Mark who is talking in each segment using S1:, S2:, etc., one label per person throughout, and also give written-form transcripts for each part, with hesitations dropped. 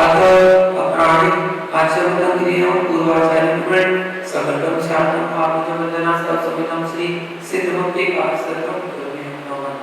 S1: अथ अपराणिक आचरण क्रियाओं पूर्वाचार्य सकलम शांतम पापम वंदना समितम श्री सिद्ध भक्ति का सर्वम कर्मे नमः।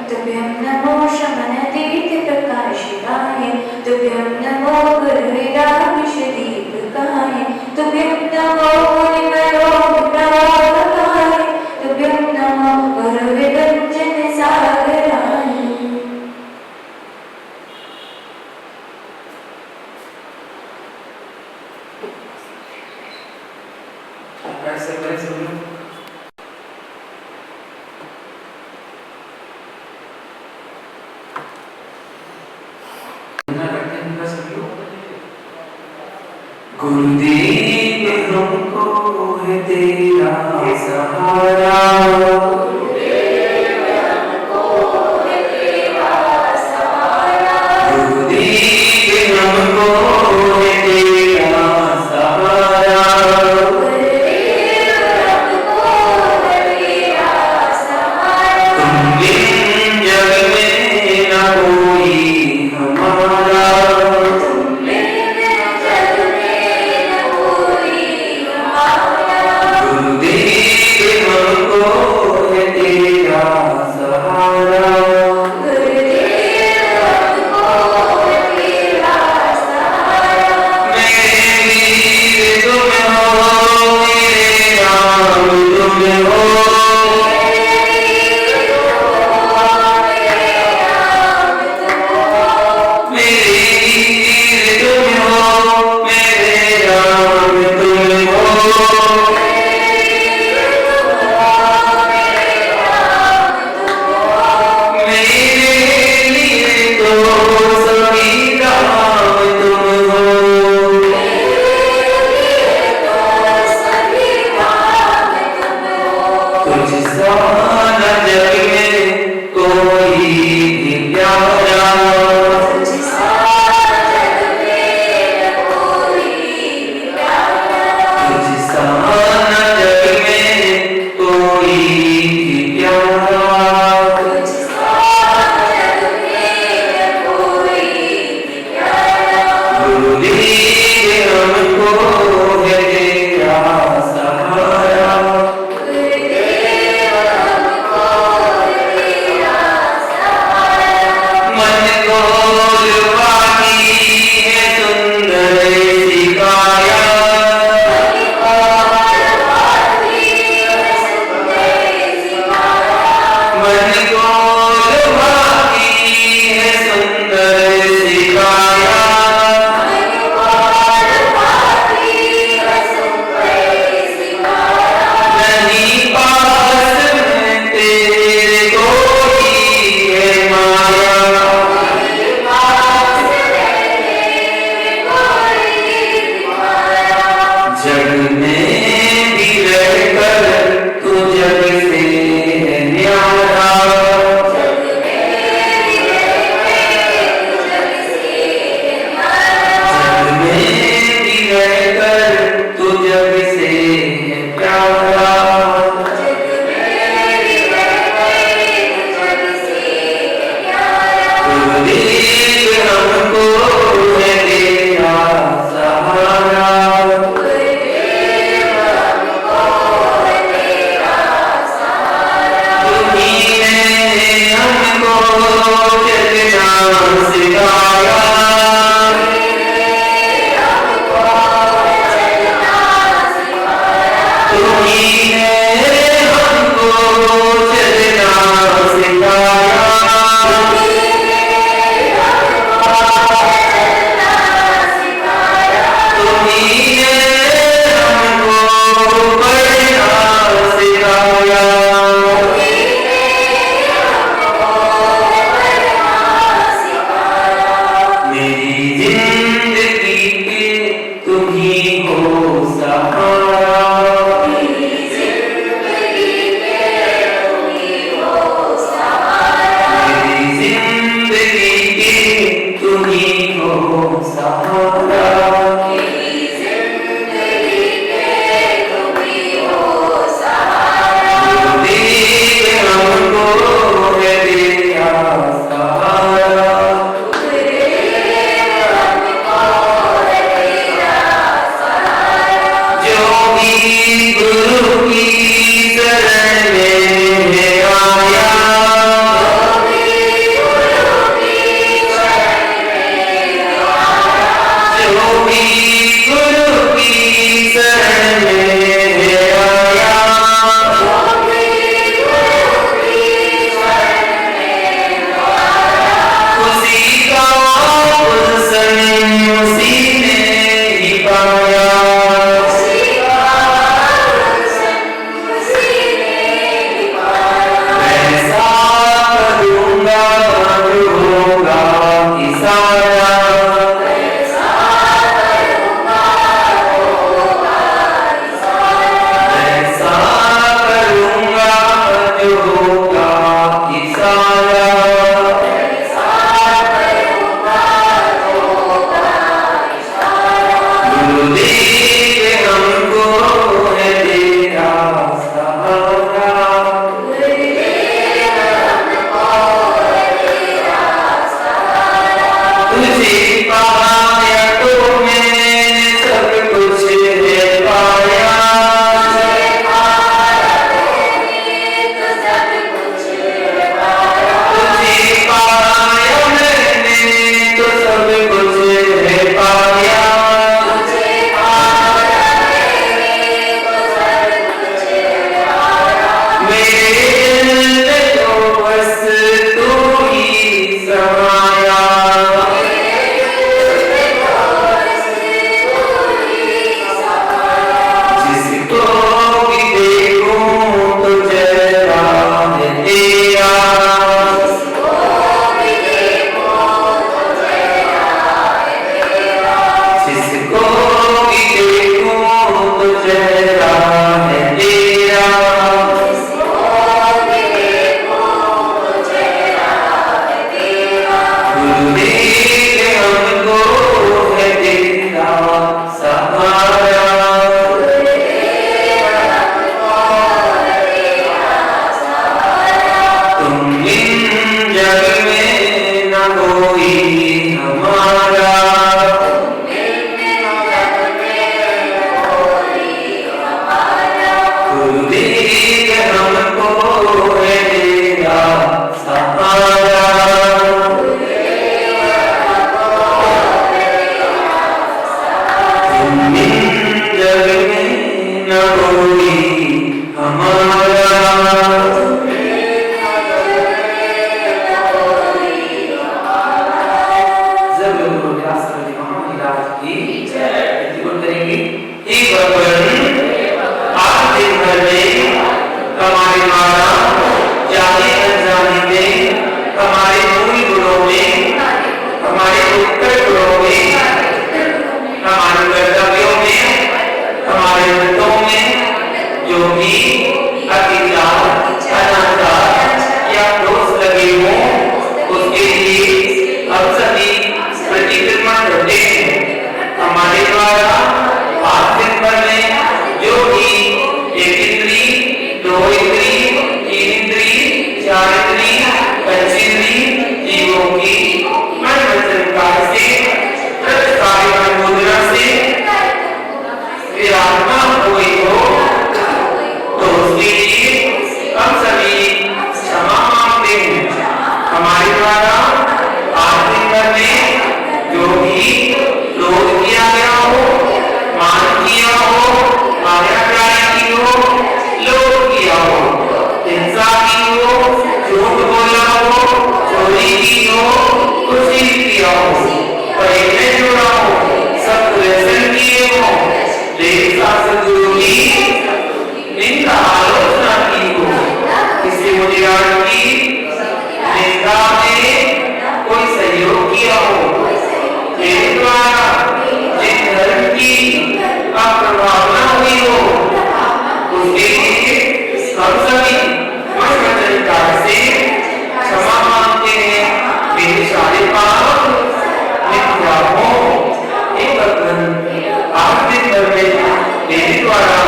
S2: तुभ्यं नमो शमनतीर्थ प्रकाशिकाय
S1: गुरुदेव हमको है तेरा सहारा, गुरुदेव हमको है तेरा सहारा, गुरुदेव हमको है तेरा सहारा, गुरुदेव हमको है तेरा सहारा। तुम बिन जग में न कोई हमारा, उत्तर गुणों में, हमारे कर्तव्यों में, हमारे व्रतों में जो भी अतिचार, अनाचार या दोष लगे हों, उसके लिए हम सभी प्रतिक्रमण करते हैं। हमारे द्वारा आज दिन भर में जो भी एक इंद्री, दो इंद्री, तीन इंद्री, चार इंद्री, पंच इंद्री जीवों की मन वचन काया से प्रतिकार्य मुद्रा से विराजमा हुई हो, तो उसके लिए हम सभी क्षमा मांगते हैं। हमारे द्वारा आज दिन भर में जो भी क्रोध किया गया हो, मान किया हो, मायाग्राही की हो, लोभ किया हो, हिंसा की हो, झूठ बोला हो, चोरी की हो, कुछ किया हो, परिचय जोड़ा हो, सब व्यसन किए हो, देव शास्त्र गुरु की निंदा आलोचना की हो, किसी मुनिराज की निंदा में कोई सहयोग किया हो, मेरे द्वारा जिस धर्म की अप्रभावना हुई हो, उसके लिए हम सभी मन वचन काया से क्षमा मांगते हैं। मेरे सारे पाप मिथ्या हो, हे भगवान, आज दिन भर में मेरे द्वारा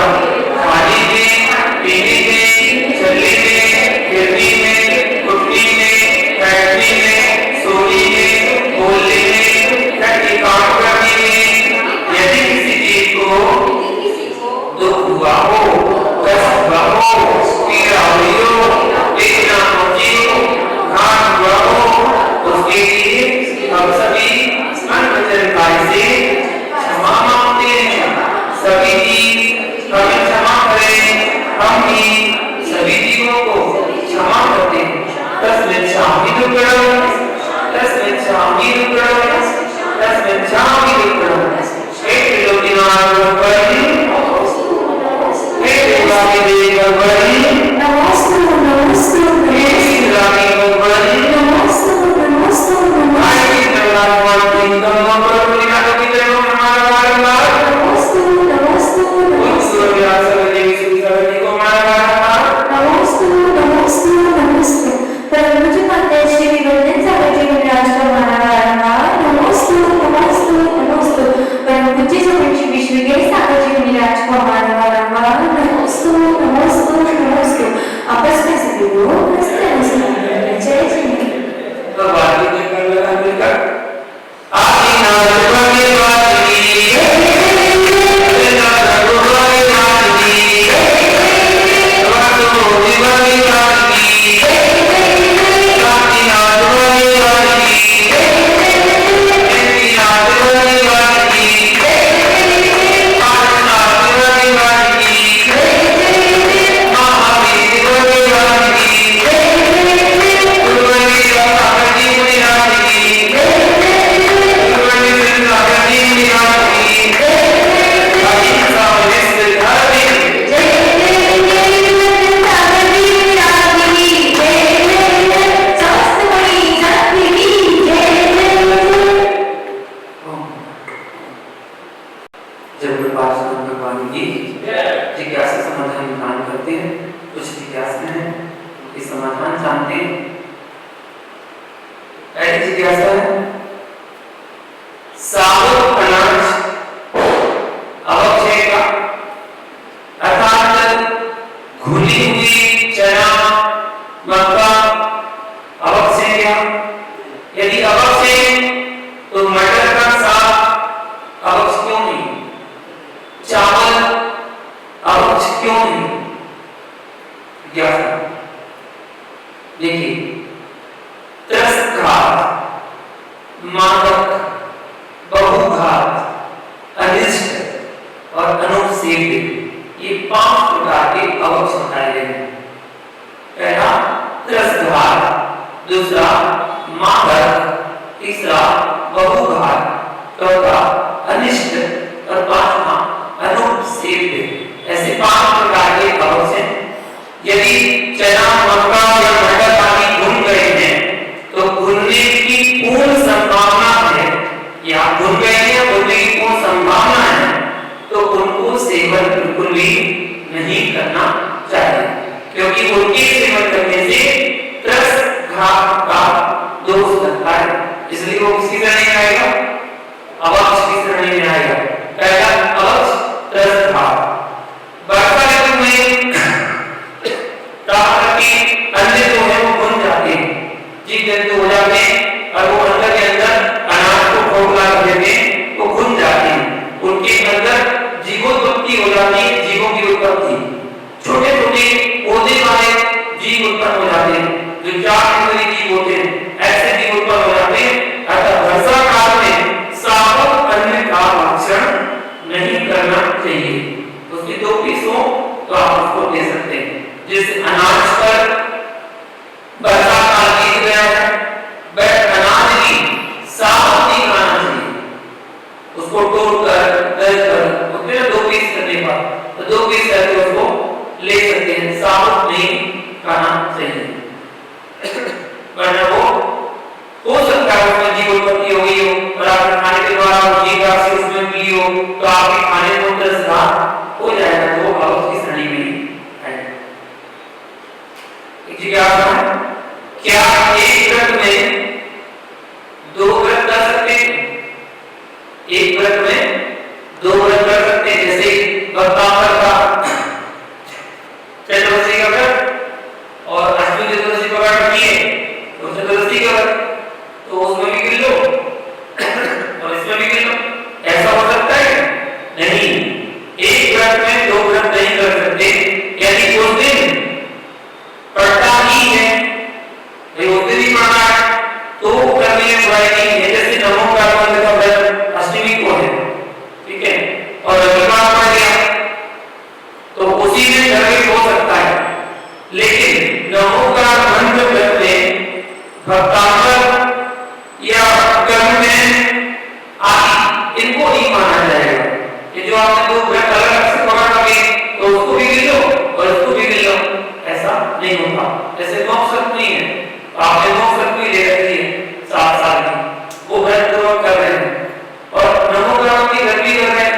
S1: खाने में, पीने में, चलने में, फिरने में, उठने में, बैठने में, सोने में, बोलने में, काम करने में, यदि किसी चीज को दुख हुआ हो, कष्ट हुआ हो, पीड़ा हुई हो, वेदना पहुंची हो, घात हुआ हो, उसके लिए हम सभी मन वचन काया से क्षमा मांगते हैं। सभी जीव हमें क्षमा करें, हम भी सभी जीवों को क्षमा करते हैं। तस्मिन् शान्ति दुःखं, तस्मिन् शान्ति दुःखं, तस्मिन् शान्ति दुःखं। हे त्रिलोकीनाथ भगवान, हे देवादिदेव भगवान, नमोस्तु नमोस्तु, हे श्रीरामी भगवान, नमोस्तु नमोस्तु, हे जगन्नाथ भगवान, नमो प्रभु की जय हो, नमोस्तु नमोस्तु, नमोस्तु व्यासदेव श्री को नमोस्तु नमोस्तु, नमोस्तु परम पूज्य माता श्री विवर्धन सागर जी महाराज को नमोस्तु नमोस्तु, नमोस्तु परम पूज्य श्री विष्णु के सागर जी महाराज को नमोस्तु नमोस्तु, नमोस्तु। आपस में सभी लोग जय जय। तो बात कर लगा मिलकर आदि नाथ भगवान की जय, नाथ भगवान की जय, वासु भगवान की जय, आदि नाथ भगवान की जय, नाथ भगवान की जय, नाथ भगवान की जय, महावीर भगवान की जय, गुरुदेव सागर जी महाराज की जय, गुरुदेव सागर जी महाराज की जय, अहिंसा विश्व धर्म जय, सागर जी महाराज की जय, शास्त्री शक्ति की जय। जब पास भगवान की जिज्ञासा समाधान निदान करते हैं, कुछ जिज्ञासा है कि समाधान जानते हैं। ऐसी जिज्ञासा है साबुत अनाज अवक्षय का, अर्थात घुली हुई चना, मक्का अवक्षय क्या? यदि अवक्षय तो मटर का साग अवक्ष क्यों नहीं? चावल अवक्ष क्यों नहीं? जिज्ञासा। देखिए, त्रस्घात, मादक, बहुघात, अनिष्ट और अनुसेव्य, ये 5 प्रकार के अवक्ष बताए गए हैं। पहला त्रस्घात, दूसरा मादक, तीसरा बहुघात, चौथा अनिष्ट और पांचवा अनुसेव्य। ऐसे 5 प्रकार के अवक्ष हैं। यदि चना, मक्का या मटर आदि भून गए हैं तो भूनने की पूर्ण संभावना है उसके अंदर जीवोत्पत्ति हो जाती है, जीवों की उत्पत्ति, छोटे छोटे पौधे वाले जीव उत्पन्न हो जाते हैं, जो 4 इंद्रिय जीव होते हैं, ऐसे जीव उत्पन्न हो जाते हैं। अतः वर्षा काल में सावक अन्न का भक्षण नहीं करना चाहिए। उसके 2 पीस हो तो आप उसको दे सकते हैं। जैसे अनाज पर वर्षा काल बीत गया है, वह अनाज की सावक नहीं खाना चाहिए, उसको तोड़कर दरकर उसमें 2 पीस करने पर तो 2 पीस करके उसको ले सकते हैं, साबुत नहीं खाना चाहिए। वरना वो हो सकता है उसमें जीव उत्पत्ति हो गई हो और आपके खाने के द्वारा जीव राशि उसमें मिली हो तो आपके खाने में दर्द हो जाएगा, तो आप उसकी श्रेणी में आएगा। जिज्ञासा, क्या एक व्रत में 2 व्रत कर सकते हैं? एक व्रत में 2 व्रत कर सकते हैं, जैसे भक्तांबर का चतुर्दशी का व्रत और अष्टमी चतुर्दशी पकड़ रखी है तो चतुर्दशी का व्रत, तो उसमें भी गिन लो और इसमें भी गिन लो। ऐसा हो सकता है? नहीं, एक व्रत में 2 व्रत नहीं कर सकते। यदि उस दिन पढ़ता ही है, उस दिन ही पढ़ना है तो करने में बुराई नहीं है। जैसे नमो कार्बंध का व्रत अष्टमी को है, ठीक है, और रविवार पड़ गया तो उसी में गर्भित हो सकता है, लेकिन नमोकार मंत्र व्रत में भक्तांबर या कर्म में आदि इनको नहीं माना जाएगा। ये जो आपने 2 व्रत अलग से पकड़ रखे तो उसको भी गिन लो और उसको भी गिन लो, ऐसा नहीं होता। जैसे मोक्ष नहीं है, आपने मोक्ष ले रखी है 7 साल की, वो व्रत तो कर रहे हैं और नमोकार की व्रत भी कर रहे हैं,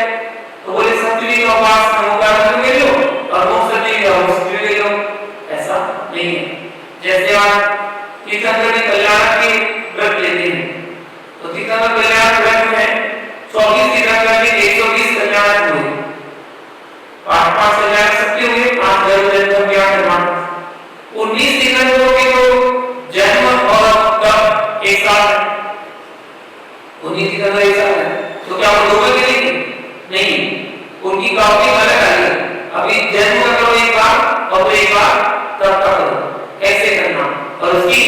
S1: तो बोले सप्तमी का उपवास नमोकार कर लो और मोक्ष नहीं का मोक्ष ले लो, ऐसा नहीं है। जैसे आप तीर्थंकर के कल्याण के व्रत लेते हैं तो तीर्थंकर कल्याण व्रत में 24 तीर्थंकर के 120 कल्याण हुए, 5 कल्याण सबके हुए, 5 कल्याण 19 तीर्थंकरों के तो जन्म और तप एक साथ, 19 तीर्थंकर एक साथ है, तो क्या वो 2 के लिए नहीं, उनकी कॉपी अलग आई है। अभी जन्म का करो एक बार और एक बार तब का करो, कैसे करना और उसकी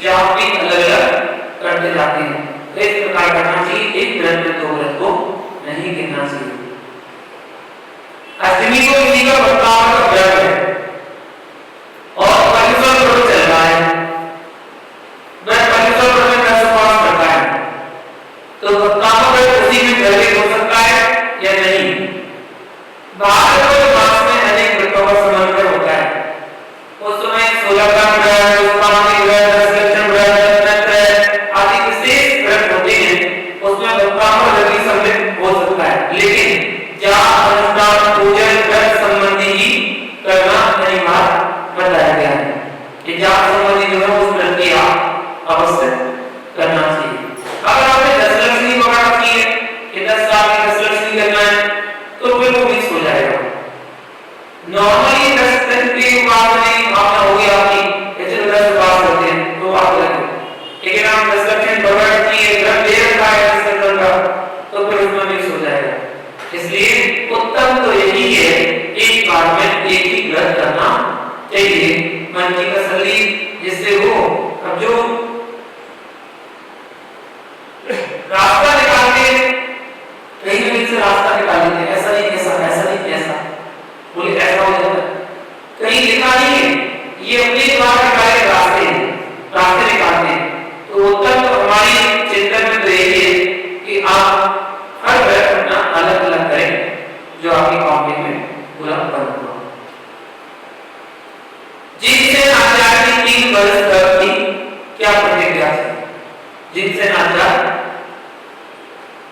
S1: जाप भी अलग अलग करते जाते हैं। तो इस प्रकार करना चाहिए, एक व्रत में 2 व्रत को नहीं गिनना चाहिए। अष्टमी को इसी का भक्तांबर का व्रत है और 25 व्रत चल रहा है, वह 25 व्रत में 10 उपवास करता है, तो भक्तांबर उसी में गर्भित हो सकता है या नहीं? भारत मास में अनेक व्रतों का समन्वय होता है, उस समय 16 का व्रत, पुष्पांजलि व्रत, दशलक्षण व्रत, नत्र आदि विशेष व्रत होते हैं, उसमें भक्तांबर भी सम्मिलित हो सकता है, लेकिन जाप, अनुष्ठान, पूजन व्रत संबंधी ही करना अनिवार्य बताया गया है। ये जाप संबंधी जो है उस व्रत की आप अवश्य करना चाहिए। अगर आपने 10 लक्ष्मी पकड़ रखी है कि 10 साल की 10 लक्ष्मी करना है तो फिर वो मिस हो जाएगा। नॉर्मली 10 दिन की बात नहीं, आपने हो गया आपकी ऐसे 10 बात करते हैं तो बात करेंगे, लेकिन आप 10 लक्ष्मी पकड़ रखी है, व्रत ले रखा है 10 दिन का, तो फिर उसमें मिस हो जाएगा। इसलिए उत्तम तो यही है एक बार में एक ही व्रत करना चाहिए, मन की तसल्ली जिससे हो। अब जो रास्ता निकालते कहीं भी से रास्ता निकाल देते, ऐसा नहीं ऐसा, ऐसा नहीं ऐसा, बोले ऐसा हो जाता कहीं लिखा नहीं है, ये अपने द्वारा निकाले रास्ते निकालते हैं। तो उत्तर तो हमारी चिंतन में तो यही है कि आप हर व्रत अपना अलग अलग करें जो आपकी कॉपी में पूरा बंद हो। जिनसे नाचार की 3 वर्ष तक की क्या प्रतिक्रिया थी? जिनसे नाचार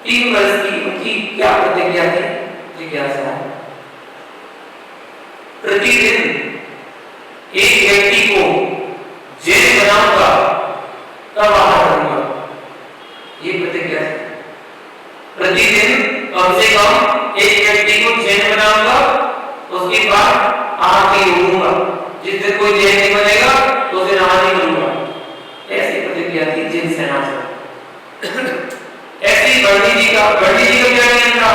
S1: 3 वर्ष की उनकी क्या प्रतिक्रिया थी? जिज्ञासा है। प्रतिदिन एक व्यक्ति को जैन बनाऊंगा तब आहार करूंगा, ये प्रतिज्ञा है। प्रतिदिन कम से कम एक व्यक्ति को जैन बनाऊंगा, उसके बाद आहार के होऊंगा, जिस दिन कोई जैन नहीं बनेगा तो उसे आहार नहीं करूंगा, ऐसी प्रतिज्ञा थी जैन सेना से। ऐसी बर्णी जी का क्या नियम था?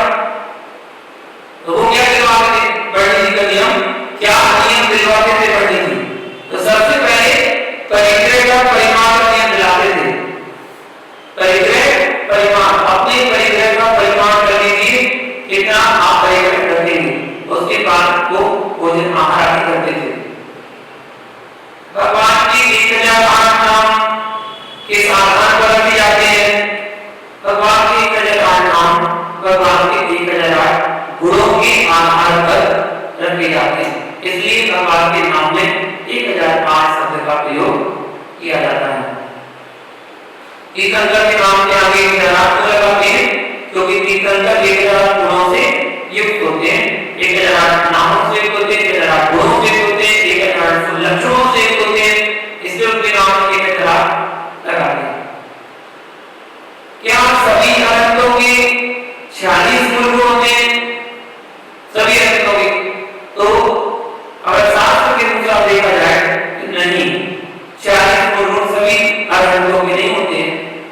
S1: तो वो क्या दिलवाते थे पंडित जी का नियम, क्या नियम दिलवाते थे पंडित जी? तो सबसे पहले परिग्रह का परिमाण का नियम दिलाते थे। परिग्रह परिमाण, अपने परिग्रह का परिमाण कर लीजिए कितना आप परिग्रह करते हैं, उसके बाद वो भोजन आहार आदि करते थे। भगवान की 1008 नाम के साधन पर भी जाते हैं। भगवान के 1008 नाम भगवान के 1008 गुणों के आधार पर रखे जाते हैं, इसलिए भगवान के नाम में 1008 शब्द का प्रयोग किया जाता है। तीर्थंकर के नाम के आगे 1008 को लगाते हैं क्योंकि तीर्थंकर 1008 गुणों से युक्त होते हैं, 1008 नामों से युक्त होते हैं, 1008 गुणों से युक्त होते हैं, 1008 लक्षणों से युक्त होते हैं, इसलिए उनके नाम 1008 लगाते हैं। क्या सभी अनंतों के 46 मूल गुण होते हैं? सभी अनंतों के? तो अगर शास्त्र के अनुसार देखा जाए तो नहीं, 40 मूल गुण सभी अनंतों के नहीं होते,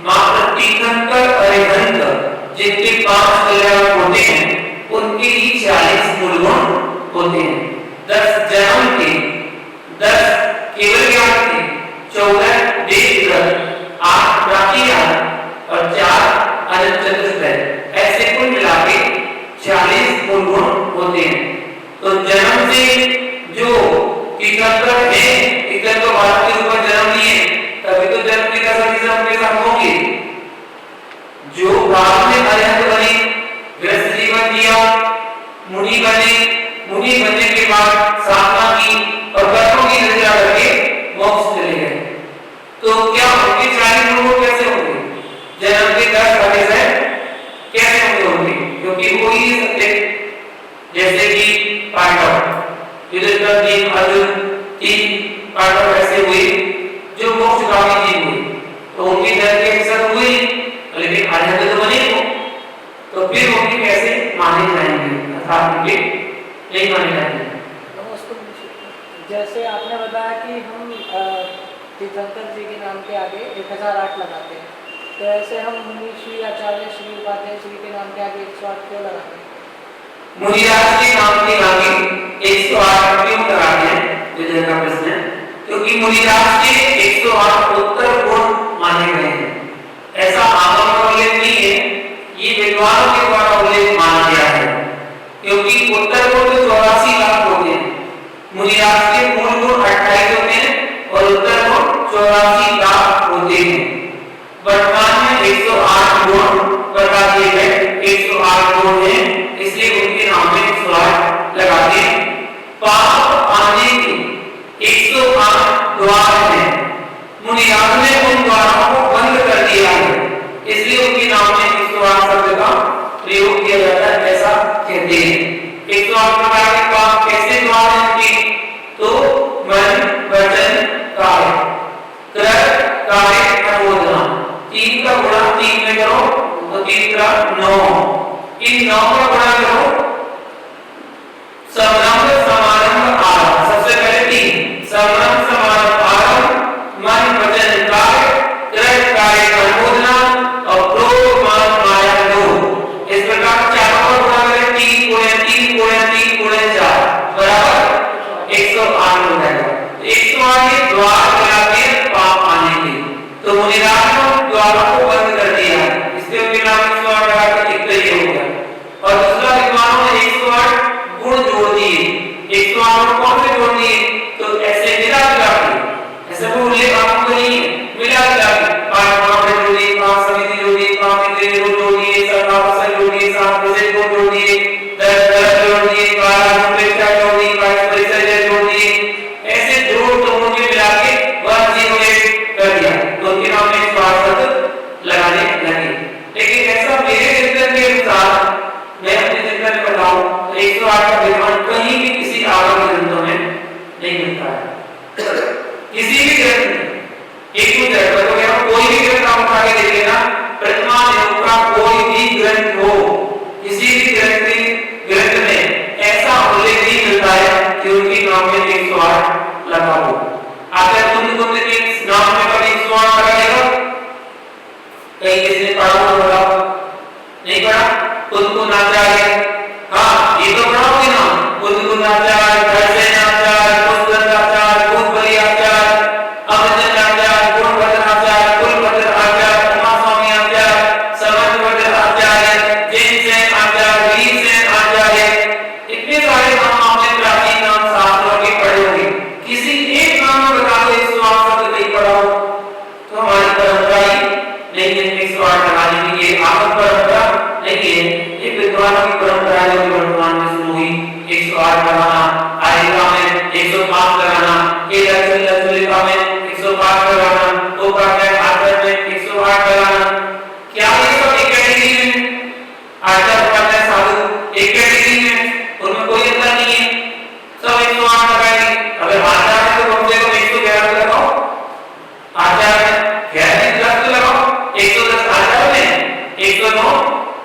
S1: मात्र तीर्थंकर अरिहंत जिनके 5 कल्याण होते हैं उनके ही 40 मूल गुण होते हैं। 10 जन्म के, 10 केवल ज्ञान के, 14 वेद, 8 प्राचीन और 4 अनंत चतुष्टय, ऐसे कुल मिला के 40 मूल गुण होते हैं। तो जन्म से जो तीर्थंकर है, तीर्थंकर भारत के ऊपर जन्म लिए तभी तो जन्म के 10 के साथ होंगे। जो बाद में अरिहंत बने, गृहस्थ जीवन जिया, मुनि बने, मुनि बनने के बाद साधना की और कर्मों की निष्ठा करके मोक्ष चले गए, तो क्या उनके 40 गुण कैसे होंगे? जन्म के 10 आने से कैसे होंगे? क्योंकि वो ही सकते, जैसे कि पांडव युधिष्ठिर 3 अर्जुन 3 पांडव ऐसे हुए जो मोक्षगामी जीव हुए, तो उनके जन्म के साथ हुए लेकिन अरिहंत तो बने हो, तो फिर उनके कैसे माने जाएंगे? अर्थात उनके नहीं माने जाएंगे।
S2: जैसे आपने बताया कि हम तीर्थंकर जी के नाम के आगे 1008 लगाते हैं, तो ऐसे हम मुनि श्री, आचार्य श्री, उपाध्याय श्री के नाम के आगे 108 क्यों लगाते हैं?
S1: मुनिराज के नाम के आगे 108 क्यों लगाते हैं, विजय का प्रश्न है। क्योंकि मुनिराज के 108 उत्तर गुण माने गए हैं। ऐसा आगम का उल्लेख नहीं है, ये विद्वानों के द्वारा उल्लेख माना गया है, क्योंकि उत्तर गुण 84 लाख होते हैं। मुनिराज के मूल गुण 28 होते हैं और उत्तर गुण 84 लाख होते हैं। वर्तमान में 108 गुण बता दिए गए, 108 गुण हैं, इसलिए उनके नाम में 108 लगाते हैं। पाप आने के 108 द्वार हैं, मुनिराज ने उन द्वारों को बंद कर दिया है, इसलिए उनके नाम में 108 शब्द का प्रयोग किया जाता है, ऐसा कहते हैं। 108 प्रकार के पाप कैसे द्वार हैं उनके? तो मन, वचन, काय, क्रय, काय, अनुमोदना, 3 का गुणा 3 में करो तो 3 का 9, इन 9 का गुणा करो। समारंभ समारंभ आरंभ, सबसे पहले 3 समारंभ समारंभ आरंभ, मन वचन काय, क्रय काय अनुमोदना और क्रोध मान माया लोभ, इस प्रकार चारों का गुणा करें 3 गुणे 3 गुणे 3 गुणे 4 बराबर 108 हो जाएगा। 108 के द्वार लगाते हैं पाप आने के, तो मुनिराज ने द्वारों को बंद कर दिया, इसलिए उनके नाम 108 लगा के एक तो ये हो गया। और दूसरा विद्वानों ने 108 गुण जोड़ दिए, 108 कौन से जोड़ दिए? तो ऐसे मिला जुला के, ऐसे वो उल्लेख आपको नहीं है, मिला जुला के 5 महावरे जोड़ दिए, 5 समिति जोड़ दिए, 5 इंद्रिय गुण जोड़ दिए, 7 आवासन जोड़ दिए, 7 विषय गुण जोड़ दिए, 10 दर्श जोड़ दिए, 12 अनुप्रेक्षा जोड़ दी, 22 परिचय जोड़ दिए, ऐसे जोड़ तो मुझे मिला के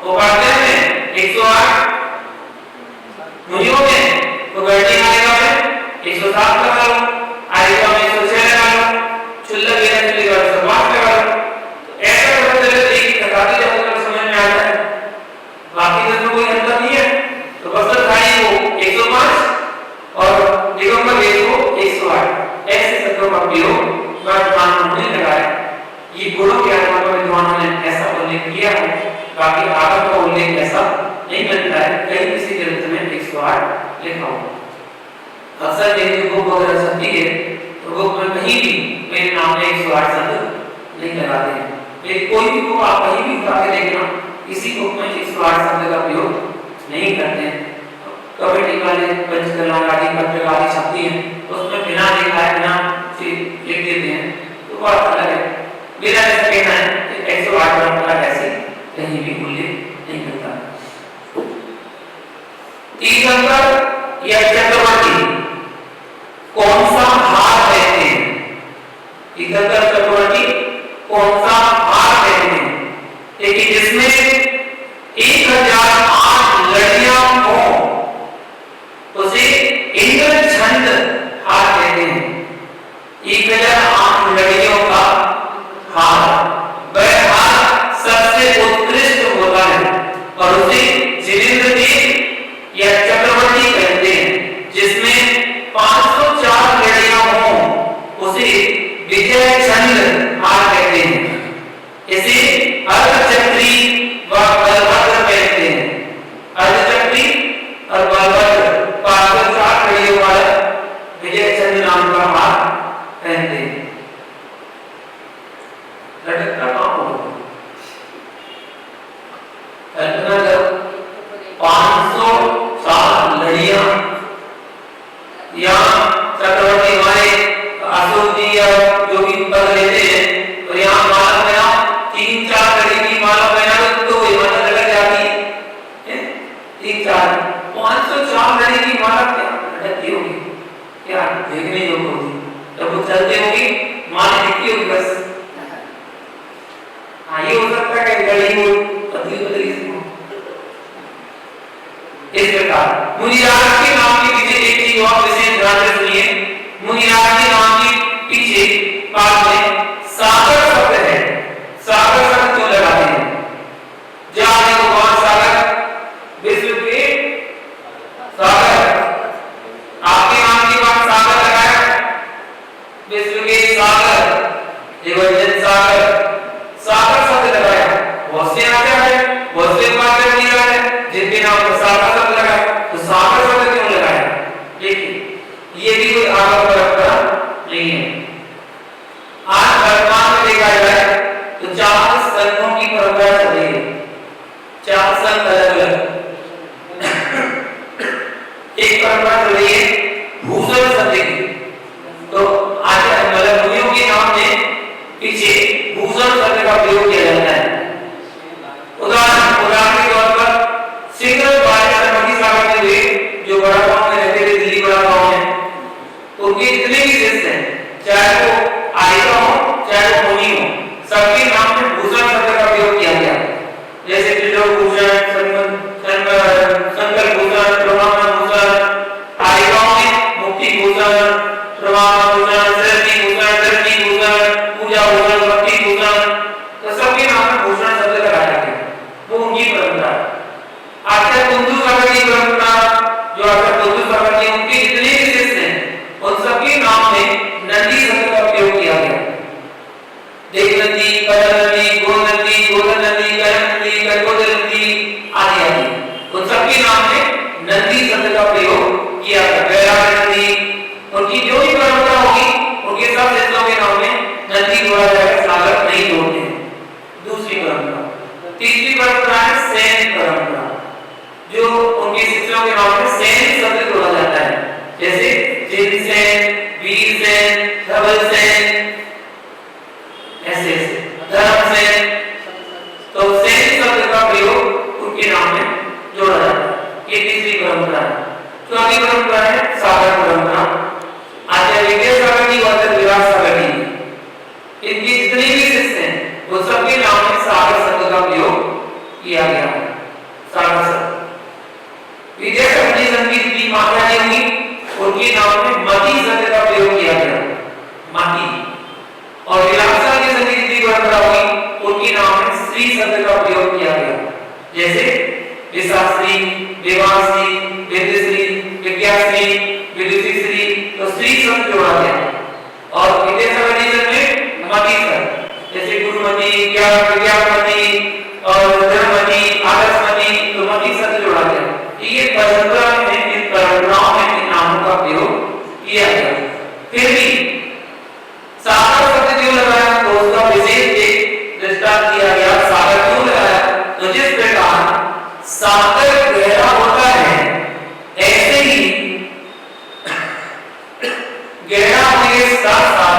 S1: वो पढ़ते हैं 108 मुनियों में तो गणनी आएगा में 107 लगा लो, आएगा में 106 लगा लो, चुल्ला गिरा चुल्ली का 105 लगा लो। तो ऐसा करते चले एक तकाती जब तक समझ में आता है, बाकी तो कोई अंतर नहीं है। तो बस खाली वो 105 और दिगंबर वेद को 108 ऐसे शब्दों का प्रयोग वर्तमान में लगाया। ये गुणों के आधार पर विद्वानों ने ऐसा उल्लेख किया है, बाकी आगम का उल्लेख ऐसा नहीं मिलता है, कहीं किसी ग्रंथ में 108 लिखा हुआ। अक्सर देखिए बुक वगैरह छपती है तो बुक में कहीं भी मेरे नाम में 108 शब्द नहीं लगाते हैं। लेकिन कोई भी बुक आप कहीं भी उठा के देखना, इसी बुक में 108 शब्द का प्रयोग नहीं करते हैं। कमेटी वाले पंचकला आदि पत्र आदि छपती है उसमें बिना लिखा है बिना लिख देते हैं, तो बात अलग है। मेरा ऐसा कहना है कि 108 परंपरा ऐसी कहीं भी उल्लेख नहीं मिलता। तीर्थंकर या चक्रवर्ती कौन सा हार पहनते हैं? तीर्थंकर चक्रवर्ती कौन सा हार पहनते हैं? देखिए जिसमें 1008 लड़ियां हो उसे इंद्रछंद हार कहते हैं। 1008 लड़ियों का हार, वह हार सबसे उत्कृष्ट होता है और उसे जिनेंद्र देव या चक्रवर्ती कहते हैं। जिसमें 504 लड़ियां हों उसे विजय छंद हार कहते हैं। इसे अर्धचक्री व बलभद्र कहते हैं। अर्धचक्री और बलभद्र 504 लड़ियों वाला विजय छंद नाम का हार पहनते हैं। लटकता कहाँ होगा? कल्पना करो 507 लड़ियां या चक्रवर्ती हमारे अशोक जी या जो भी पद लेते हैं तो यहाँ माला पहना 3-4 लड़ी की माला पहना तो हिम्मत लग जाती है। 3-4 504 लड़ी की माला क्या लटकती होगी, क्या देखने योग्य होगी? जब वो चलते होगी माला दिखती होगी बस। हाँ ये हो सकता है कि गली हो पतली इस प्रकार। मुनिराज के नाम के पीछे एक चीज और विशेष ध्यान से सुनिए। मुनिराज के नाम के पीछे पास में सागर शब्द है। सागर शब्द क्यों लगाते हैं? जाने को कौन सागर? विश्व के सागर। आपके नाम के बाद सागर लगाया, विश्व के सागर, देवजन सागर, सागर शब्द लगाया। बहुत से आते हैं, बहुत से बात कर दिया है जिनके नाम पर सागर शब्द लगाया, तो सागर शब्द क्यों लगाया? देखिए ये भी कोई आगम परंपरा नहीं है। आज वर्तमान में देखा जाए तो 4 संघों की परंपरा चल रही है। 4 संघ अलग अलग एक परंपरा चल रही है भूषण शब्द की। तो आज मुनियों के नाम में पीछे भूषण शब्द का प्रयोग किया जाता है। उदाहरण के तौर पर सिंगल वाले सरमती सागर में हुए जो बड़ा गांव में रहते थे, दिल्ली बड़ा गांव में, तो उनके जितने भी शिष्य हैं, चाहे वो आर्य हो चाहे वो मुनि हो, सबके नाम में भूषण शब्द का प्रयोग किया गया। जैसे त्रिलोक भूषण, शंकर भूषण, ब्रह्मा भूषण, आर्य गांव में मुक्ति भूषण, ब्रह्मा भूषण, सरस्वती भूषण, धरती भूषण, पूजा भूषण, भक्ति भूषण, तो सबके नाम में भूषण शब्द लगाया गया। वो उनकी परंपरा है। आचार्य कुंदू सागर की परंपरा, जो आचार्य कुंदू सागर के उनके जितने भी शिष्य हैं उन सबके नाम में नंदी शब्द का प्रयोग किया गया। देवनंदी, कदमनंदी, गोनंदी, गोदनंदी, करमनंदी, करगोदनंदी आदि आदि, उन सबके नाम में नंदी शब्द का प्रयोग किया गया। वैरागनंदी, उनकी जो भी परंपरा होगी उनके सब शिष्यों के नाम में नंदी जोड़ा जाएगा, सागर नहीं जोड़ते हैं। दूसरी परंपरा। तीसरी परंपरा है सेन परंपरा, जो उनके शिष्यों के नाम में सेन शब्द जोड़ा जाता है। जैसे जिनसेन, वीरसेन, धवलसेन, ऐसे धर्मसेन, तो सेन शब्द का प्रयोग उनके नाम में जोड़ा जाता है। ये तीसरी परंपरा है। चौथी परंपरा है सागर परंपरा। आचार्य विद्यासागर जी और विराट सागर जी, इनके जितने भी शिष्य हैं वो सबके नाम में सागर शब्द का प्रयोग किया गया है। उनके नाम में मती शब्द का प्रयोग किया गया, मती। और विलासा के समय जितनी परंपरा हुई उनके नाम में श्री शब्द का प्रयोग किया गया, जैसे विशाश्री, देवाश्री, वेदश्री, विज्ञाश्री, विदुषीश्री, तो श्री शब्द जोड़ा गया। और विद्यासागर में मती शब्द, जैसे गुरुमती, विज्ञानमती और धर्ममती, आदर्शमती, तो मती शब्द जोड़ा गया। ये परंपरा में, इन परंपराओं में इन नामों का प्रयोग किया गया। फिर भी सागर शब्द क्यों लगाया, तो उसका विशेष एक दृष्टांत दिया गया। सागर क्यों लगाया, तो जिस प्रकार सागर गहरा होता है ऐसे ही गहरा होने के साथ साथ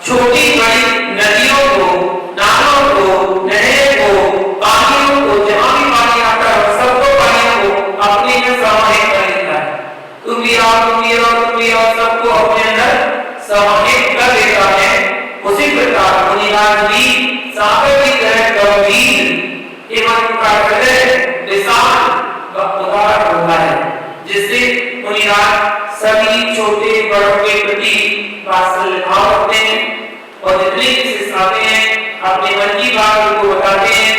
S1: छोटी बड़ी नदियों को, नालों को, नहरों को, पानियों को, जहां भी पानी आता है सबको पानियों को अपने में समाहित कर लेता है। तुम भी आओ सबको अपने अंदर समाहित कर लेता है। उसी प्रकार मुनिराज भी सागर की तरह गंभीर एवं विशाल उदाहरण होता है, जिससे मुनिराज सभी छोटे बड़ों के प्रति वात्सल्य भाव रखते हैं और जितने भी शिष्य आते हैं अपने मन की बात उनको बताते हैं,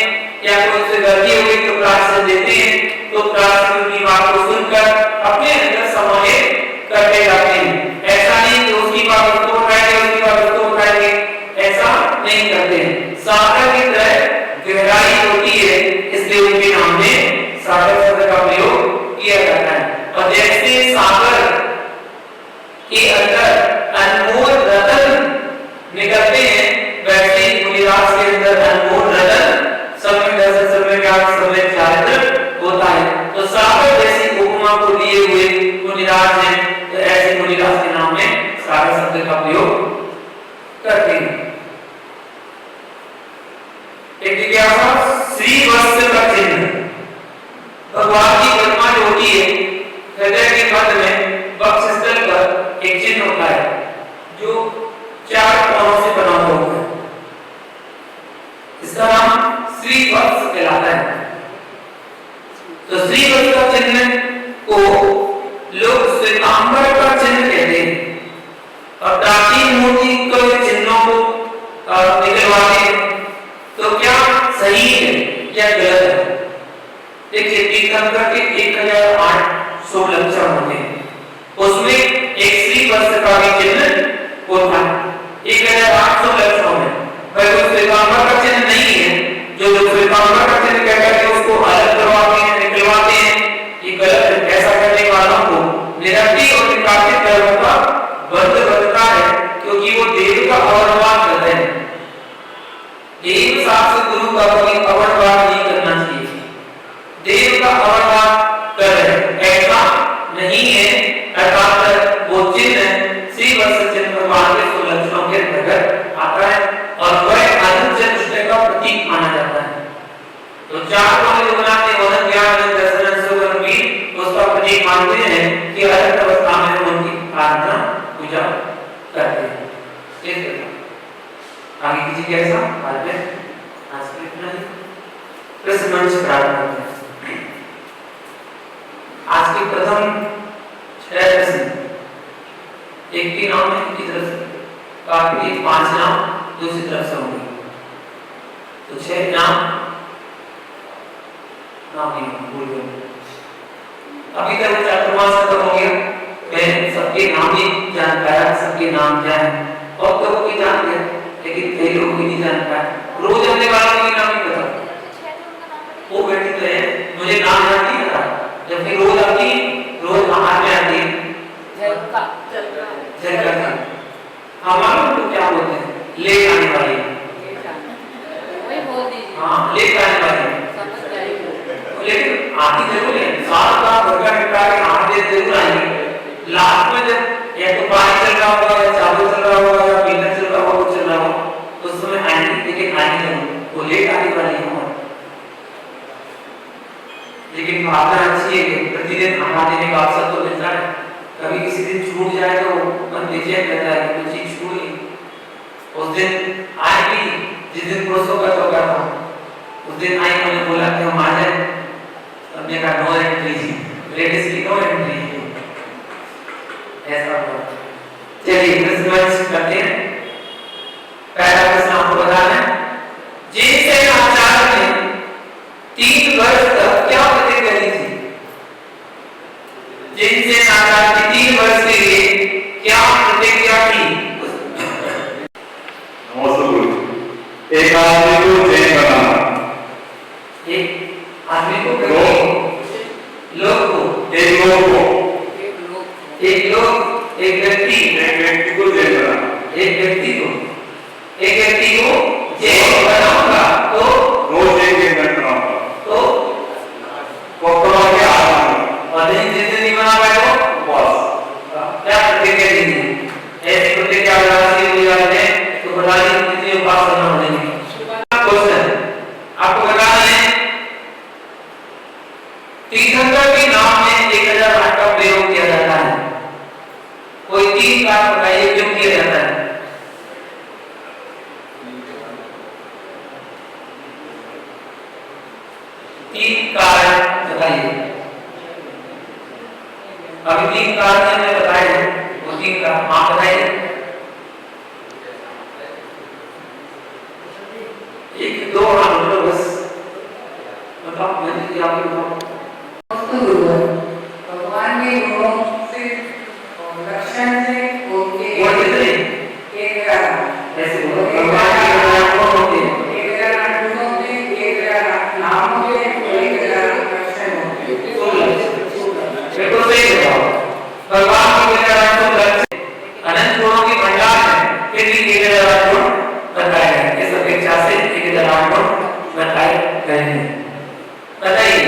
S1: या कोई उससे गलती हो गई तो प्रायश्चित देते हैं, तो प्रायश्चित उनकी बात को सुनकर अपने अंदर समाहित करते जाते हैं। ऐसा नहीं कि उसकी बात उसको उठाएंगे, उसकी बात उसको उठाएंगे, ऐसा नहीं करते हैं। सागर की तरह गहराई होती है, इसलिए उनके नाम में सागर शब्द का प्रयोग किया जाता है। और जैसे सागर के अंदर अनमोल रतन निकलते हैं, वैसे ही मुनिराज के अंदर अनमोल रतन समय दर्शन, समय ज्ञान, समय चारित्र होता है। तो सागर जैसी उपमा को लिए हुए मुनिराज हैं, तो ऐसे मुनिराज के नाम में सागर शब्द का प्रयोग करते हैं। एक जिज्ञासा, श्री वत्स का चिन्ह, भगवान की प्रतिमा जो होती है हृदय के मध्य में वक्षस्थल पर एक चिन्ह होता है जो 4 कोणों से बना हुआ होता है, इसका नाम श्री वत्स कहलाता है। तो श्री वत्स का चिन्ह को लोग श्वेतांबर का चिन्ह कहते हैं। और प्राचीन मूर्ति के चिन्हों को निकलवाते हैं, तो क्या सही है या गलत है? देखिए तीर्थंकर के 1800 लक्षण होते हैं, उसमें एक श्री वत्स का भी चिन्ह होता है 1800 लक्षणों में। वह कोई श्वेतांबर का चिन्ह नहीं है, जो लोग श्वेतांबर का चिन्ह कहकर के उसको अलग करवाते हैं, निकलवाते हैं, ये गलत है। ऐसा करने वालों को निरंतर और निकासित धर्म का बंध बनता है, क्योंकि वो देव का अवमान करते हैं। देव साक्षात गुरु का कोई अवमान नहीं करना चाहिए, देव का अवमान कर रहे हैं, ऐसा नहीं है। अर्थात वो चिन्ह श्री वत्स चिन्ह भगवान के 16 लक्षणों के अंतर्गत आता है और वह अनंत चतुष्टय का प्रतीक माना जाता है। तो 4 कोण जो बनाते हैं वह ज्ञान, दर्शन, सुगंध भी उसका प्रतीक मानते हैं कि अनंत अवस्था में हम उनकी आराधना पूजा करते हैं। इस आगे किसी कैसा आज में आज के इतना ही कृष्ण मंच प्रारंभ करते हैं। आज के प्रथम 6 प्रश्न, एक के नाम है की तरफ से, बाकी 5 नाम दूसरी तरफ से होंगे, तो 6 नाम नहीं भूल गए। अभी तक चातुर्मास खत्म हो गया, मैं सबके नाम ही जान पाया, सबके नाम जान और तो कोई जान गया, लेकिन कई लोग भी नहीं जान पाए। रोज आने वालों के नाम नहीं पता, वो बैठी तो है, मुझे नाम याद नहीं था। जब फिर रोज आती, रोज आहार में आती झलका हमारे लोग क्या बोलते हैं, ले आने वाली,
S2: वही बोल दीजिए।
S1: हाँ, ले आने वाली, लेकिन आती जरूर है, साल का भरका निपटा के आते जरूर आएंगे। लास्ट में जब या तो पानी चल रहा होगा, या चावल चल रहा होगा, या पीना चल रहा होगा, कुछ चल रहा होगा, तो उस समय आएंगे, लेकिन आएंगे जरूर, वो लेट आने वाली है। लेकिन भावना अच्छी है कि प्रतिदिन आहार देने का अवसर तो मिलता है। कभी किसी दिन छूट जाए तो मन बेचैन रहता है कि कुछ चीज छूट गई। उस दिन आए भी जिस दिन पुरुषों का चौका था, उस दिन आई, मैंने बोला कि हम आ जाए, हमने कहा नो एंट्री, लेडीज की नो एंट्री, एक आदमी को जैन बनाना, एक आदमी को लोग को एक व्यक्ति को जैन बनाना, एक व्यक्ति को जैन बनाऊंगा तो रोज एक जैन बनाऊंगा तो पकड़ो के आना और जितने नहीं बना पाए तो बॉस क्या प्रतिक्रिया देंगे, ऐसी प्रतिक्रिया अगर हुई है तो बता दी कितनी उपास करना पड़ेगी। क्वेश्चन आपको बताना है, तीर्थंकर के नाम में 1008 का प्रयोग किया जाता है, कोई 3 कारण बताइए क्यों किया जाता है। कारण बताइए, अभी 3 कारण मैंने बताए हैं, वो 3 का आप बताइए। एक दो हाथ उठो बस, बताओ मैंने क्या बताओ।
S3: भगवान के गुणों से और लक्षण से उनके
S1: ऐसे बोलो भगवान के गुण होते हैं, भगवान की अनंत गुणों की भंडार है, फिर भी 1008 गुण बताए गए, इस अपेक्षा से 1008 गुण बताए गए हैं। बताइए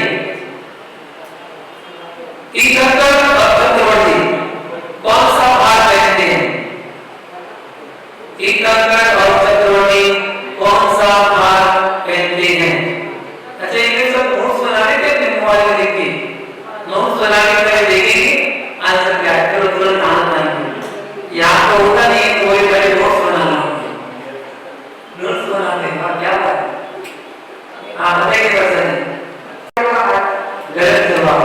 S1: तीर्थंकर और चक्रवर्ती कौन सा हार पहनते हैं? तीर्थंकर और चक्रवर्ती कौन सा हार पहनते हैं? अच्छा ये सब नोट्स बना लेते हैं अपने मोबाइल में देख के, नोट्स बना के पहले देखेंगे आंसर क्या है, फिर तुरंत आंसर आएंगे। यहाँ तो होता नहीं, कोई पहले नोट्स बनाना, नोट्स बनाते हैं क्या बात है। हाँ बताइए कैसे गलत जवाब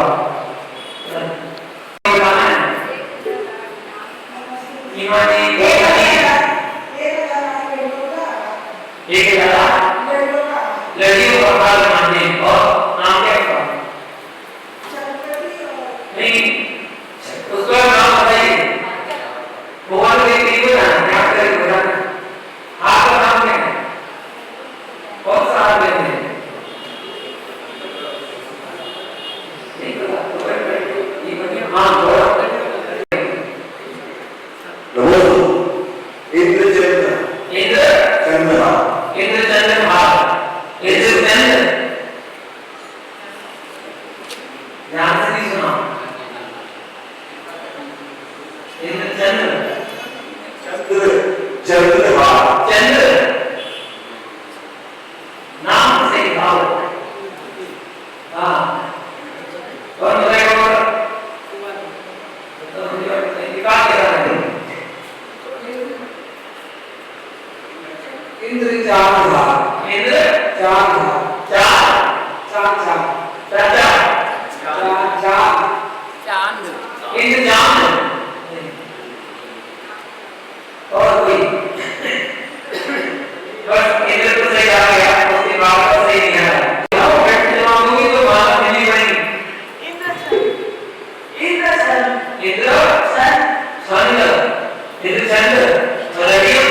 S1: लड़कियों का हाल मानते हैं और नाम क्या है? नहीं उसका नाम बताइए, बहुत देखिए ना याद करके बताना। हाथ का नाम क्या है? कौन सा हाथ लेते हैं? नहीं पता तो ये बताइए। हाँ बोलो ध्यान से नहीं सुना। चंद्र नाम से भाव। हाँ कौन बताएगा? इंद्र चांद, इंद्र चांद, चांद चांद चांद चांद इंद्र चांद। और कोई बस इंद्र तो सही आ गया, उसके बाद तो सही नहीं आ रहा। बैठने मांगोगी तो मालूम नहीं पड़ेगी। इंद्र चंद्र लड़ियों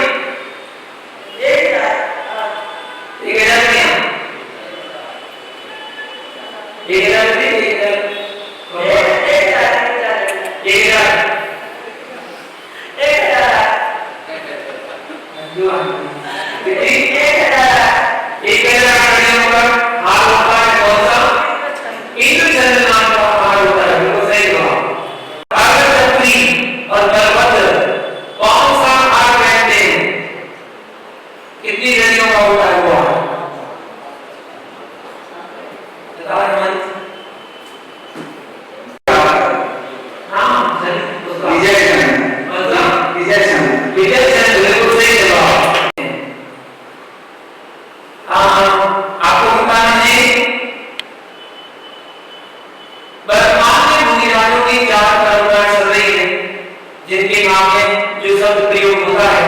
S1: जिनके नाम में जो शब्द प्रयोग होता है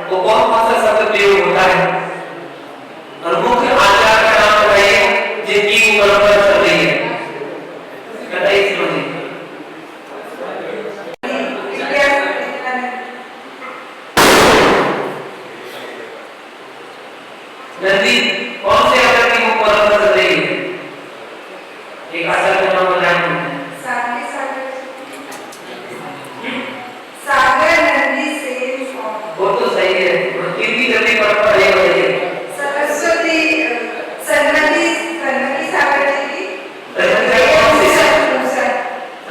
S1: वो कौन सा शब्द प्रयोग होता है? नदी कौन से आचार्य की मुख पर चल रही है? एक आचार्य का नाम बताएं।
S3: सागर सागर नदी से
S1: वो तो सही है, कितनी जल्दी पढ़ रहे हो?
S3: सरस्वती सन्नति सन्नति सागर जी की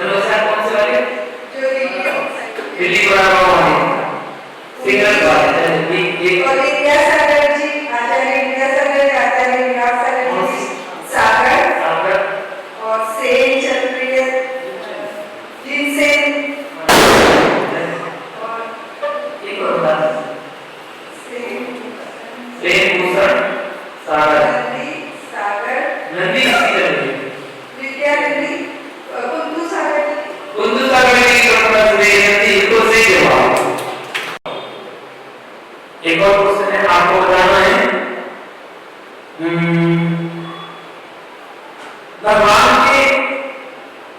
S1: अनुसार कौन से वाले?
S3: जो
S1: दिल्ली बड़ा वाले सिंगल वाले ये
S3: और विद्यासागर जी आचार्य विद्यासागर आचार्य विद्यासागर जी सागर
S1: सागर
S3: और सेन चंद्रिय जिनसेन और
S1: एक और बता
S3: सेन
S1: भूषण सागर
S3: नदी सागर
S1: नदी किसकी चल रही है?
S3: विद्या नदी कुंदू सागर
S1: कुंदू सागर की तरफ से नदी को से जवाब। एक और क्वेश्चन है, आपको बताना है भगवान के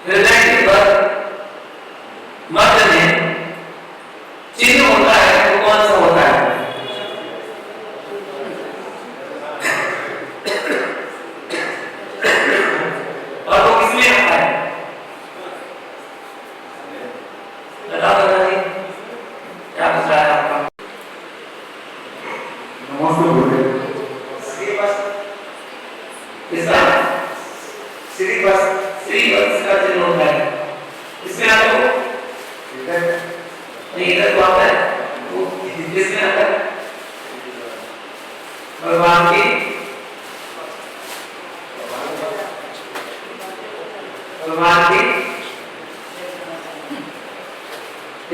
S1: हृदय के मध्य में चिन्ह होता है, वो कौन सा होता है? और वो किसमें आता है? बताओ बताइए, क्या पूछा है आपका?
S4: नमस्ते बोले
S1: किसका? श्रीवत्स का चिन्ह होता है। इसमें आता है वो? नहीं, इधर तो आता है वो, किसमें आता है? भगवान की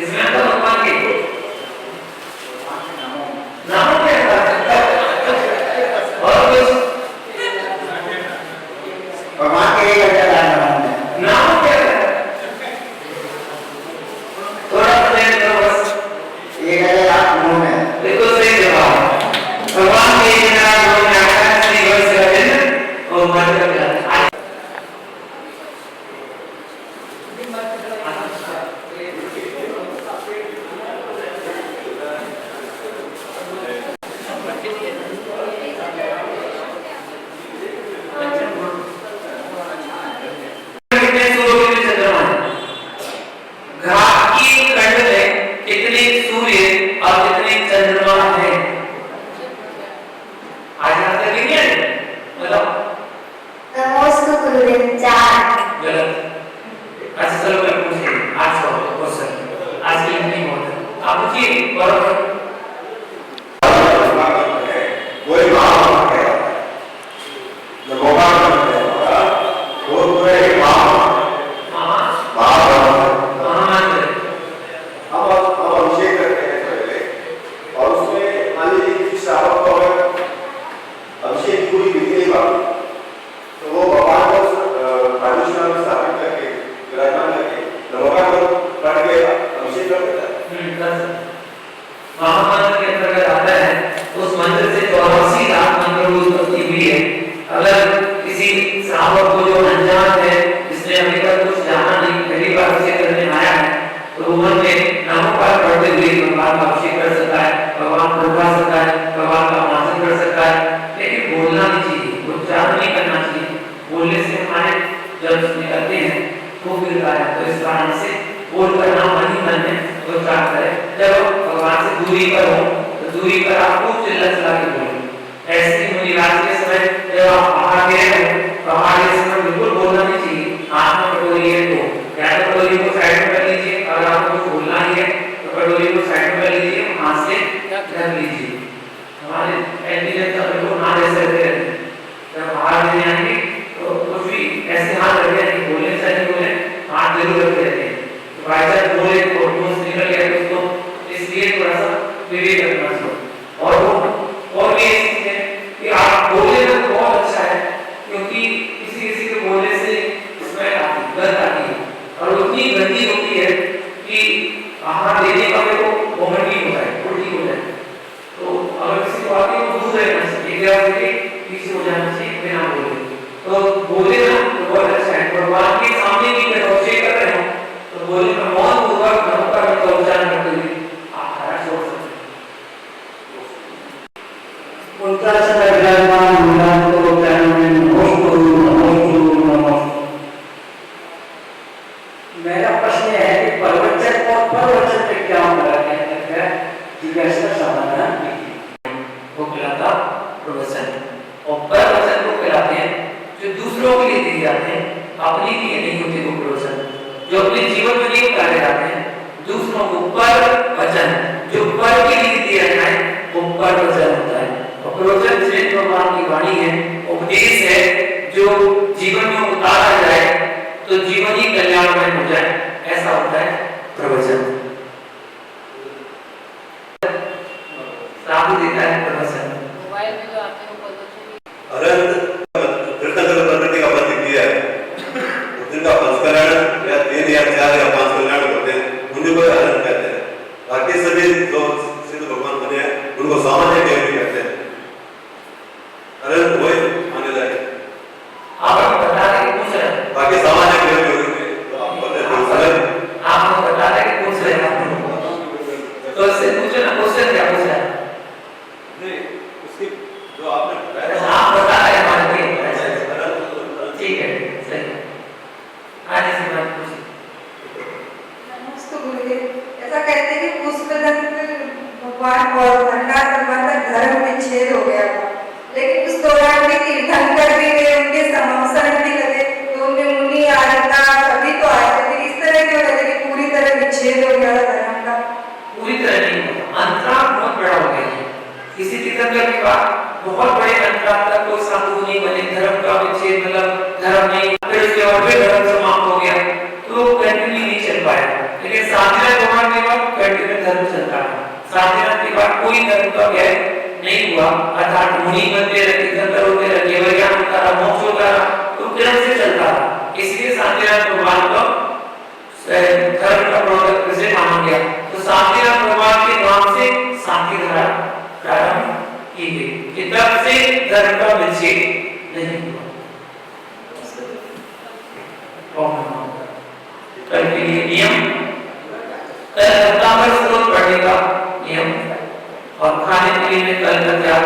S1: इसमें आता है भगवान की नाम क्या है? और कुछ
S4: भगवान के एक हजार
S1: नाम क्या है? थोड़ा सा देर करो बस।
S4: 1008 गुणों में
S1: बिल्कुल सही जवाब। भगवान के 1008 गुणों में आता है श्रीवत्स का चिन्ह और मध्य का चिन्ह। कितने सूर्य कितने चंद्रमा है? घाट की खंड में कितने सूर्य और कितने चंद्रमा है? आज यहाँ तक नहीं है? बताओ।
S5: नमस्ते गुरुदेव 4
S1: गलत। अच्छा चलो मैं पूछती हूँ आज का क्वेश्चन, आज की नहीं होता आप पूछिए। बराबर
S4: कोई भाव है जब भगवान वो पूरे भाव अब अभिषेक करते हैं पहले, और उसमें मान लीजिए किसी श्रावक को अगर अभिषेक की पूरी विधि नहीं मालूम तो वो भगवान को प्राणेश्वर में स्थापित करके विराजमान करके भगवान को पढ़ के अभिषेक कर देता है।
S1: महामंत्र के अंतर्गत आता है, उस मंत्र से 84 लाख मंत्र की उत्पत्ति हुई है। अगर किसी श्रावक को जो अनजान है, जिसने अभी तक कुछ जाना नहीं, पहली बार अभिषेक करने आया है, तो वो मन में नामोपाठ पढ़ते हुए भगवान का अभिषेक कर सकता है, भगवान को उठा सकता है, भगवान का मार्जन कर सकता है, लेकिन बोलना नहीं चाहिए, उच्चारण नहीं करना चाहिए। बोलने से हमारे जब निकलते हैं वो गिरता है, तो इस कारण से बोल करना मन ही मन में उच्चारण करें। जब भगवान से दूरी पर हो तो दूरी पर आप खूब चिल्ला चिल्ला के बोलें। ऐसे ही मुनिराज के समय जब आप पहाड़ गिरे हो, पहाड़ के समय बिल्कुल बोलना नहीं चाहिए। हाथ में कटोरी है तो या तो कटोरी को साइड में कर लीजिए, अगर आपको कुछ बोलना ही है तो कटोरी को साइड में कर लीजिए, हाथ से ढक लीजिए। हमारे एंटीजन का बिल्कुल हाथ ऐसे रहते हैं, जब बाहर नहीं आएंगे तो कुछ भी ऐसे हाथ रखते हैं, बोलने से नहीं बोले हाथ जरूर रखते रहते हैं। तो बाइचांस बोले तो मुंह से निकल गया तो उसको इसलिए थोड़ा सा विवेक रखना चाहिए। और भी ऐसी चीज है कि आप बोले तो बहुत अच्छा है, क्योंकि किसी किसी के बोलने से स्मेल आती है, गंध आती है, और उतनी गंदी होती है कि आहार देने का भी वो वोमिटिंग होता है, उल्टी हो जाए। तो अगर किसी को आती है तो दूर रहना चाहिए, एक जगह से पीछे हो जाना चाहिए बिना बोले। तो बोले ना तो बहुत अच्छा है। भगवान के सामने भी जब अभिषेक कर रहे हो तो बोले में मौन पूर्वक नाम का उच्चारण करते हुए आप धारा छोड़ सकते हैं।
S4: उनका
S6: विराजमान भगवान को चरणों में नमस्ते नमस्ते। मेरा प्रश्न है कि प्रवचन और प्रवचन में क्या अंतर है? जिज्ञासा समाधान कीजिए।
S1: वो कहलाता प्रवचन, और प्रवचन को कहलाते हैं जो दूसरों के लिए दिए जाते हैं, अपने लिए नहीं होते वो प्रवचन, जो अपने जीवन में नहीं उतारे जाते हैं, दूसरों को पर वचन, जो पर के लिए दिया जाए वो पर वचन होता है। और प्रवचन श्री भगवान की वाणी है, उपदेश है, जो जीवन में उतारा जाए तो जीवन ही कल्याणमय हो जाए, ऐसा होता है प्रवचन। साधु देता है प्रवचन।
S2: मोबाइल में जो आते हैं वो प्रवचन
S4: अनंत तीर्थंकर प्रकृति का बंद किया है, जिनका पंचकल्याण या 3 या 4 या 5 कल्याण होते हैं उन्हीं को अनंत कहते हैं। बाकी सभी जो सिद्ध भगवान बने हैं उनको सामान्य देव भी कहते हैं। अनंत वही माने जाए।
S1: आप बता रहे कि पूछ रहे हैं,
S4: बाकी सामान्य देव भी होंगे तो आप बोलते हैं
S1: आप बता रहे कि पूछ रहे हैं, तो इससे पूछो ना, क्वेश्चन क्या पूछ रहा है?
S4: नहीं, उसकी जो आपने बताया
S1: आप बता रहे हैं हमारे लिए, ठीक है, सही है। आगे से बात पूछिए।
S3: नमस्ते गुरुदेव। ऐसा कहते हैं कि पुष्पदत्त भगवान और भंडार भगवान का धर्म विच्छेद हो गया था, लेकिन उस दौरान भी तीर्थंकर भी थे, उनके समवसन भी लगे, तो उनमें मुनि आरता सभी तो आए थे। इस तरह क्यों कहते कि पूरी तरह विच्छेद हो गया धर्म का?
S1: पूरी तरह नहीं हुआ, अंतराल बहुत बड़ा हो गया है। किसी तीर्थंकर के बाद बहुत बड़े अंतराल तक कोई साधु नहीं बने, धर्म का विच्छेद मतलब धर्म नहीं, फिर उसके बाद फिर धर्म समाप्त हो गया, तो कंटिन्यू नहीं चल पाया। लेकिन शांतिनाथ भगवान के बाद कंटिन्यू धर्म चलता है। शांतिनाथ के बाद कोई धर्म का व्यय नहीं हुआ, अर्थात मुनि बनते रहे, तीर्थंकर होते रहे, केवल ज्ञान होता रहा, मोक्ष होता रहा, तो क्रम से चलता रहा। इसलिए शांतिनाथ भगवान को धर्म का प्रवर्तक से माना गया। तो शांतिनाथ भगवान के नाम से शांति धारा प्रारंभ की गई, कि तब से धर्म का विच्छेद नहीं हुआ। कल के लिए नियम, कल 17 स्रोत पढ़ने का नियम, और खाने पीने में कल का त्याग